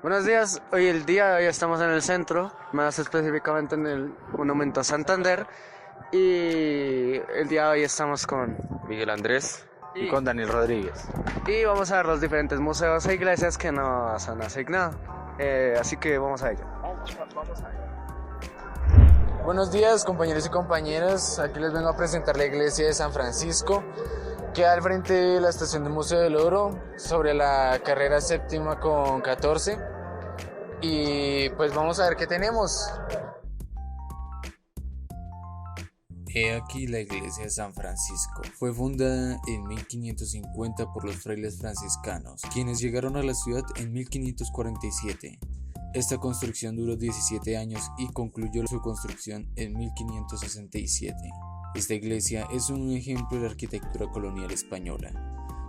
Buenos días, hoy el día de hoy estamos en el centro, más específicamente en el Monumento a Santander, y el día de hoy estamos con Miguel Andrés y y, con Daniel Rodríguez. y vamos a ver los diferentes museos e iglesias que nos han asignado. Así que vamos a ello. Buenos días, compañeros y compañeras. Aquí les vengo a presentar la iglesia de San Francisco. Queda al frente de la estación del Museo del Oro, sobre la carrera séptima con 14. Y pues vamos a ver qué tenemos. He aquí la iglesia de San Francisco. Fue fundada en 1550 por los frailes franciscanos, quienes llegaron a la ciudad en 1547. Esta construcción duró 17 años y concluyó su construcción en 1567. Esta iglesia es un ejemplo de la arquitectura colonial española.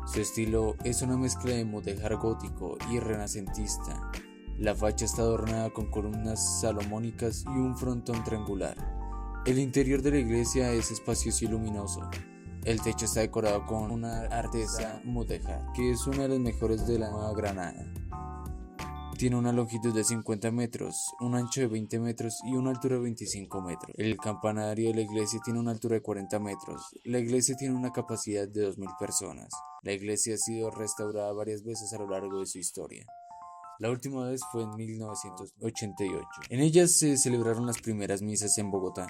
Su estilo es una mezcla de mudéjar gótico y renacentista. La facha está adornada con columnas salomónicas y un frontón triangular. El interior de la iglesia es espacioso y luminoso. El techo está decorado con una artesa mudéjar, que es una de las mejores de la Nueva Granada. Tiene una longitud de 50 metros, un ancho de 20 metros y una altura de 25 metros. El campanario de la iglesia tiene una altura de 40 metros. La iglesia tiene una capacidad de 2.000 personas. La iglesia ha sido restaurada varias veces a lo largo de su historia. La última vez fue en 1988. En ella se celebraron las primeras misas en Bogotá.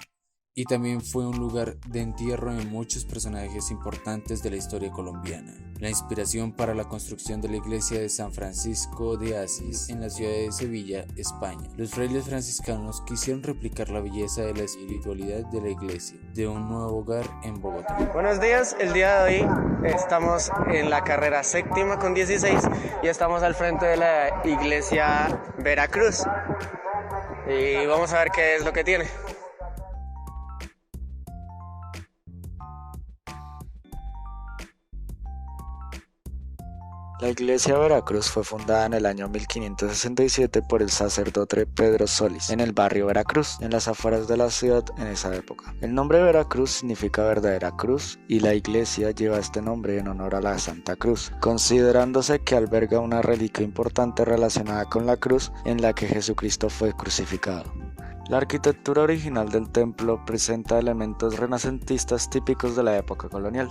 Y también fue un lugar de entierro de muchos personajes importantes de la historia colombiana. La inspiración para la construcción de la iglesia de San Francisco de Asís en la ciudad de Sevilla, España. Los frailes franciscanos quisieron replicar la belleza de la espiritualidad de la iglesia de un nuevo hogar en Bogotá. Buenos días, el día de hoy estamos en la carrera séptima con 16 y estamos al frente de la iglesia Veracruz. Y vamos a ver qué es lo que tiene. La iglesia de Veracruz fue fundada en el año 1567 por el sacerdote Pedro Solís, en el barrio Veracruz, en las afueras de la ciudad en esa época. El nombre Veracruz significa verdadera cruz y la iglesia lleva este nombre en honor a la Santa Cruz, considerándose que alberga una reliquia importante relacionada con la cruz en la que Jesucristo fue crucificado. La arquitectura original del templo presenta elementos renacentistas típicos de la época colonial,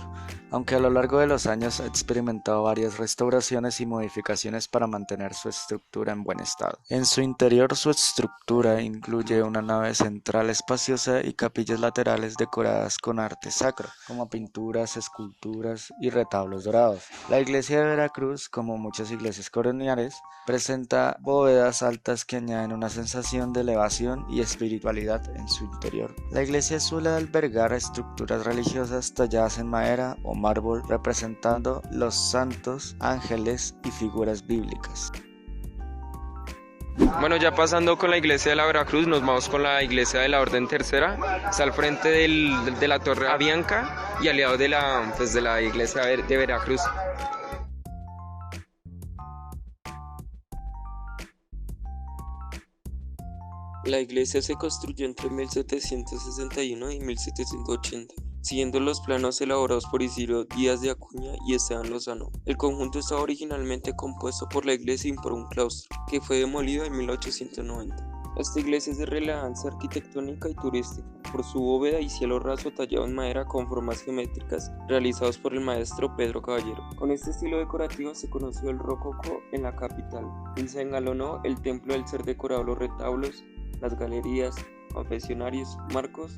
aunque a lo largo de los años ha experimentado varias restauraciones y modificaciones para mantener su estructura en buen estado. En su interior, su estructura incluye una nave central espaciosa y capillas laterales decoradas con arte sacro, como pinturas, esculturas y retablos dorados. La iglesia de Veracruz, como muchas iglesias coloniales, presenta bóvedas altas que añaden una sensación de elevación y espiritualidad en su interior. La iglesia suele albergar estructuras religiosas talladas en madera o mármol representando los santos, ángeles y figuras bíblicas. Bueno, ya pasando con la iglesia de la Veracruz, nos vamos con la iglesia de la Orden Tercera. Está al frente de la Torre Avianca y aliado de la iglesia de Veracruz. La iglesia se construyó entre 1761 y 1780, siguiendo los planos elaborados por Isidro Díaz de Acuña y Esteban Lozano. El conjunto estaba originalmente compuesto por la iglesia y por un claustro, que fue demolido en 1890. Esta iglesia es de relevancia arquitectónica y turística, por su bóveda y cielo raso tallado en madera con formas geométricas realizados por el maestro Pedro Caballero. Con este estilo decorativo se conoció el rococó en la capital y se engalonó el templo al ser decorado los retablos, las galerías, confesionarios, marcos,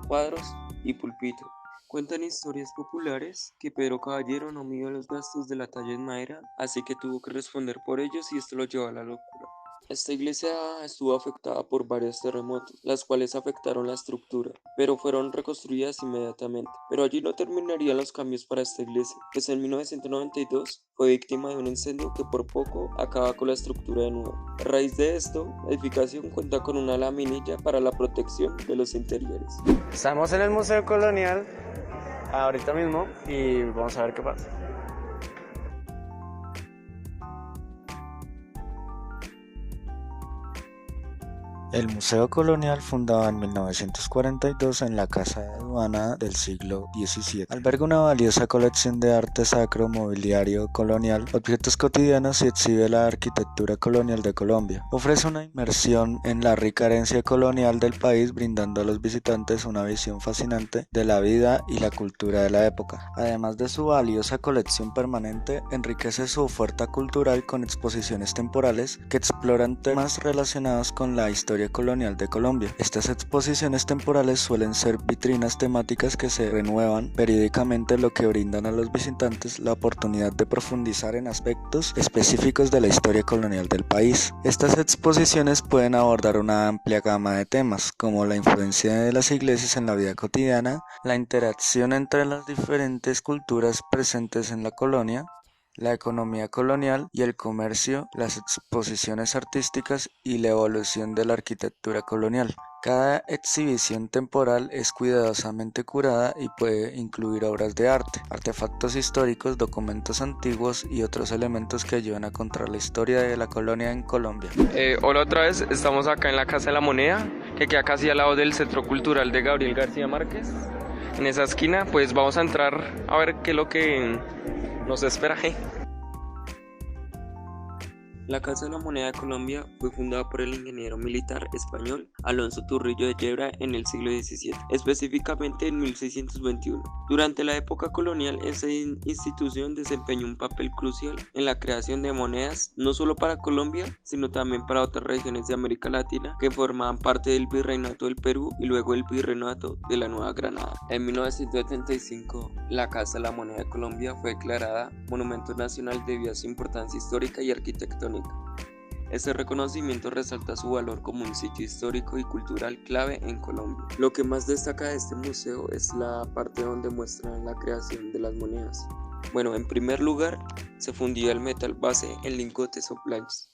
cuadros y púlpito. Cuentan historias populares que Pedro Caballero no midió los gastos de la talla en madera, así que tuvo que responder por ellos y esto lo llevó a la locura. Esta iglesia estuvo afectada por varios terremotos, las cuales afectaron la estructura, pero fueron reconstruidas inmediatamente. Pero allí no terminarían los cambios para esta iglesia, pues en 1992 fue víctima de un incendio que por poco acaba con la estructura de nuevo. A raíz de esto, la edificación cuenta con una laminilla para la protección de los interiores. Estamos en el Museo Colonial ahorita mismo y vamos a ver qué pasa. El Museo Colonial, fundado en 1942 en la Casa de Aduana del siglo XVII, alberga una valiosa colección de arte sacro, mobiliario colonial, objetos cotidianos y exhibe la arquitectura colonial de Colombia. Ofrece una inmersión en la rica herencia colonial del país, brindando a los visitantes una visión fascinante de la vida y la cultura de la época. Además de su valiosa colección permanente, enriquece su oferta cultural con exposiciones temporales que exploran temas relacionados con la historia colonial de Colombia. Estas exposiciones temporales suelen ser vitrinas temáticas que se renuevan periódicamente, lo que brindan a los visitantes la oportunidad de profundizar en aspectos específicos de la historia colonial del país. Estas exposiciones pueden abordar una amplia gama de temas, como la influencia de las iglesias en la vida cotidiana, la interacción entre las diferentes culturas presentes en la colonia, la economía colonial y el comercio, las exposiciones artísticas y la evolución de la arquitectura colonial. Cada exhibición temporal es cuidadosamente curada y puede incluir obras de arte, artefactos históricos, documentos antiguos y otros elementos que ayudan a contar la historia de la colonia en Colombia. Hola otra vez, estamos acá en la Casa de la Moneda, que queda casi al lado del Centro Cultural de Gabriel García Márquez. En esa esquina, pues vamos a entrar a ver qué es lo que nos espera. La Casa de la Moneda de Colombia fue fundada por el ingeniero militar español Alonso Turrillo de Yebra en el siglo XVII, específicamente en 1621. Durante la época colonial, esta institución desempeñó un papel crucial en la creación de monedas, no solo para Colombia, sino también para otras regiones de América Latina que formaban parte del Virreinato del Perú y luego el Virreinato de la Nueva Granada. En 1975, la Casa de la Moneda de Colombia fue declarada Monumento Nacional debido a su importancia histórica y arquitectónica. Este reconocimiento resalta su valor como un sitio histórico y cultural clave en Colombia. Lo que más destaca de este museo es la parte donde muestran la creación de las monedas. Bueno, en primer lugar, se fundía el metal base en lingotes o planchas.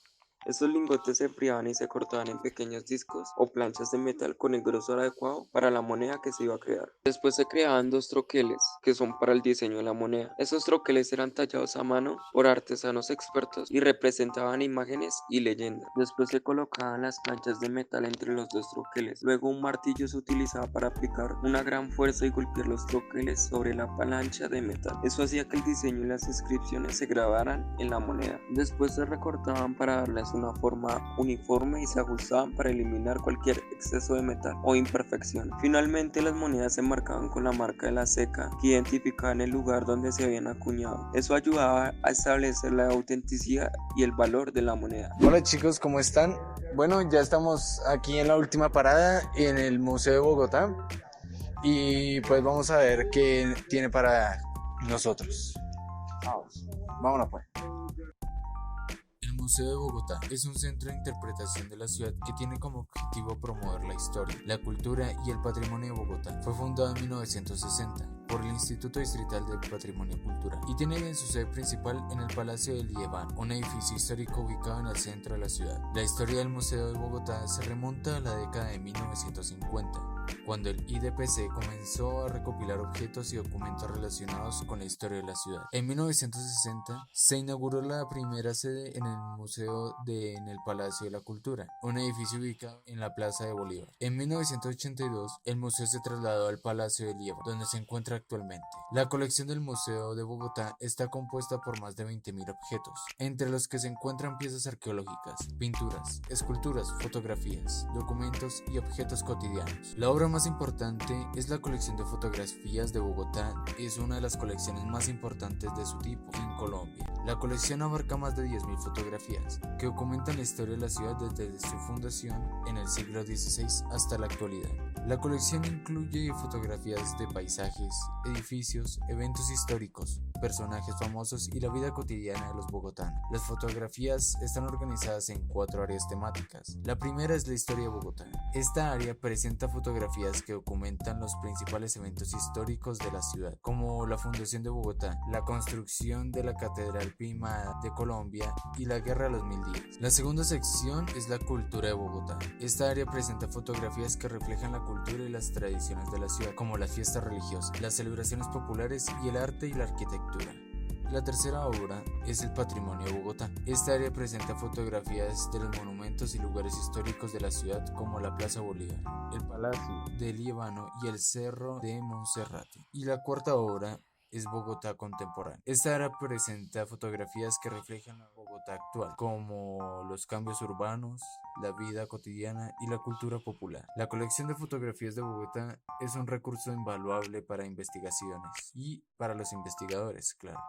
Estos lingotes se enfriaban y se cortaban en pequeños discos o planchas de metal con el grosor adecuado para la moneda que se iba a crear. Después se creaban dos troqueles, que son para el diseño de la moneda. Esos troqueles eran tallados a mano por artesanos expertos y representaban imágenes y leyendas. Después se colocaban las planchas de metal entre los dos troqueles. Luego un martillo se utilizaba para aplicar una gran fuerza y golpear los troqueles sobre la plancha de metal. Eso hacía que el diseño y las inscripciones se grabaran en la moneda. Después se recortaban para darles una forma uniforme y se ajustaban para eliminar cualquier exceso de metal o imperfección. Finalmente, las monedas se marcaban con la marca de la ceca que identificaban el lugar donde se habían acuñado. Eso ayudaba a establecer la autenticidad y el valor de la moneda. Hola chicos, ¿cómo están? Bueno, ya estamos aquí en la última parada en el Museo de Bogotá y pues vamos a ver qué tiene para nosotros. Vámonos pues. El Museo de Bogotá es un centro de interpretación de la ciudad que tiene como objetivo promover la historia, la cultura y el patrimonio de Bogotá. Fue fundado en 1960 por el Instituto Distrital de Patrimonio Cultural y tiene su sede principal en el Palacio del Líbano, un edificio histórico ubicado en el centro de la ciudad. La historia del Museo de Bogotá se remonta a la década de 1950, cuando el IDPC comenzó a recopilar objetos y documentos relacionados con la historia de la ciudad. En 1960 se inauguró la primera sede en el Museo en el Palacio de la Cultura, un edificio ubicado en la Plaza de Bolívar. En 1982 el museo se trasladó al Palacio del Líbano, donde se encuentra actualmente. La colección del Museo de Bogotá está compuesta por más de 20.000 objetos, entre los que se encuentran piezas arqueológicas, pinturas, esculturas, fotografías, documentos y objetos cotidianos. La obra más importante es la colección de fotografías de Bogotá. Es una de las colecciones más importantes de su tipo en Colombia. La colección abarca más de 10.000 fotografías que documentan la historia de la ciudad desde su fundación en el siglo XVI hasta la actualidad. La colección incluye fotografías de paisajes, edificios, eventos históricos, personajes famosos y la vida cotidiana de los bogotanos. Las fotografías están organizadas en 4 áreas temáticas. La primera es la historia de Bogotá. Esta área presenta fotografías que documentan los principales eventos históricos de la ciudad, como la fundación de Bogotá, la construcción de la Catedral Primada de Colombia y la Guerra de los 1000 días. La segunda sección es la cultura de Bogotá. Esta área presenta fotografías que reflejan la cultura y las tradiciones de la ciudad, como las fiestas religiosas, las celebraciones populares y el arte y la arquitectura. La tercera obra es el Patrimonio de Bogotá. Esta área presenta fotografías de los monumentos y lugares históricos de la ciudad como la Plaza Bolívar, el Palacio de Líbano y el Cerro de Monserrate. Y la cuarta obra es Bogotá Contemporánea. Esta área presenta fotografías que reflejan la Bogotá actual, como los cambios urbanos, la vida cotidiana y la cultura popular. La colección de fotografías de Bogotá es un recurso invaluable para investigaciones y para los investigadores, claro,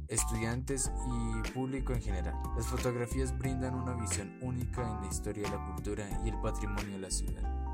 estudiantes y público en general. Las fotografías brindan una visión única en la historia de la cultura y el patrimonio de la ciudad.